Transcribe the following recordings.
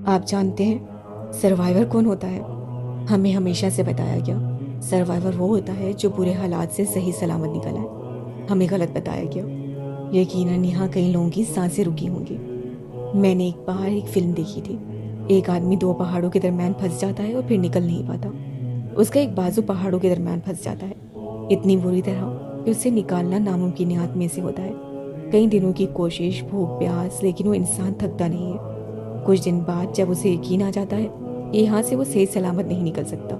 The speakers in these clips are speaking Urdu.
آپ جانتے ہیں سروائیور کون ہوتا ہے؟ ہمیں ہمیشہ سے بتایا گیا سروائیور وہ ہوتا ہے جو برے حالات سے صحیح سلامت نکل آئے۔ ہمیں غلط بتایا گیا۔ یقیناً یہاں کئی لوگوں کی سانسیں رکی ہوں گی۔ میں نے ایک بار ایک فلم دیکھی تھی۔ ایک آدمی دو پہاڑوں کے درمیان پھنس جاتا ہے اور پھر نکل نہیں پاتا۔ اس کا ایک بازو پہاڑوں کے درمیان پھنس جاتا ہے، اتنی بری طرح کہ اسے نکالنا ناممکنات میں سے ہوتا ہے۔ کئی دنوں کی کوشش، بھوک پیاس، لیکن وہ انسان تھکتا نہیں ہے۔ کچھ دن بعد جب اسے یقین آ جاتا ہے یہاں سے وہ صحیح سلامت نہیں نکل سکتا،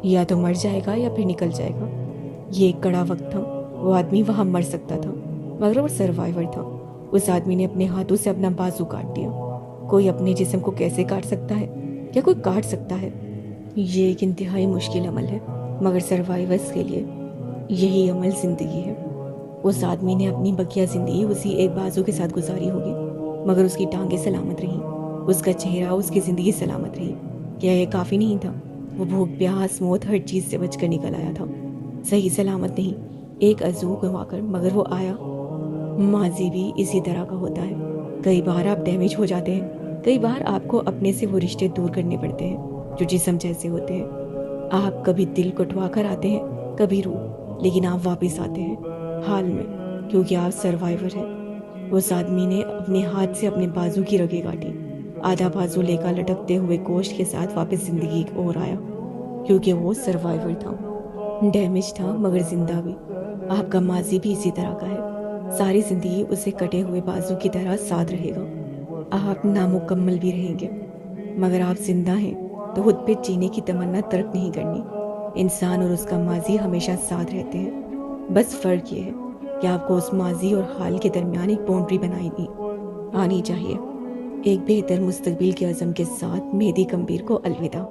یا تو مر جائے گا یا پھر نکل جائے گا۔ یہ ایک کڑا وقت تھا۔ وہ آدمی وہاں مر سکتا تھا، مگر وہ سروائیور تھا۔ اس آدمی نے اپنے ہاتھوں سے اپنا بازو کاٹ دیا۔ کوئی اپنے جسم کو کیسے کاٹ سکتا ہے؟ کیا کوئی کاٹ سکتا ہے؟ یہ ایک انتہائی مشکل عمل ہے، مگر سروائیورز کے لیے یہی عمل زندگی ہے۔ اس آدمی نے اپنی بقیہ زندگی اسی ایک بازو کے ساتھ گزاری ہوگی، مگر اس کی ٹانگیں سلامت رہیں، اس کا چہرہ، اس کی زندگی سلامت رہی۔ کیا یہ کافی نہیں تھا؟ وہ بھوک پیاس موت ہر چیز سے بچ کر نکل آیا تھا، صحیح سلامت نہیں، ایک عضو گنوا کر، مگر وہ آیا۔ ماضی بھی اسی طرح کا ہوتا ہے۔ کئی بار آپ ڈیمیج ہو جاتے ہیں، کئی بار آپ کو اپنے سے وہ رشتے دور کرنے پڑتے ہیں جو جسم جیسے ہوتے ہیں۔ آپ کبھی دل کٹوا کر آتے ہیں، کبھی روح، لیکن آپ واپس آتے ہیں حال میں، کیونکہ آپ سروائیور ہیں۔ اس آدمی نے اپنے ہاتھ سے اپنے بازو کی رگیں کاٹی، آدھا بازو لے کر لٹکتے ہوئے گوشت کے ساتھ واپس زندگی کی اور آیا، کیونکہ وہ سروائیور تھا، ڈیمیج تھا مگر زندہ بھی۔ آپ کا ماضی بھی اسی طرح کا ہے، ساری زندگی اسے کٹے ہوئے بازو کی طرح ساتھ رہے گا۔ آپ نامکمل بھی رہیں گے، مگر آپ زندہ ہیں تو خود پہ جینے کی تمنا ترک نہیں کرنی۔ انسان اور اس کا ماضی ہمیشہ ساتھ رہتے ہیں، بس فرق یہ ہے کہ آپ کو اس ماضی اور حال کے درمیان ایک باؤنڈری بنائی آنی چاہیے۔ ایک بہتر مستقبل کے عزم کے ساتھ مہدی کمبیر کو الوداع۔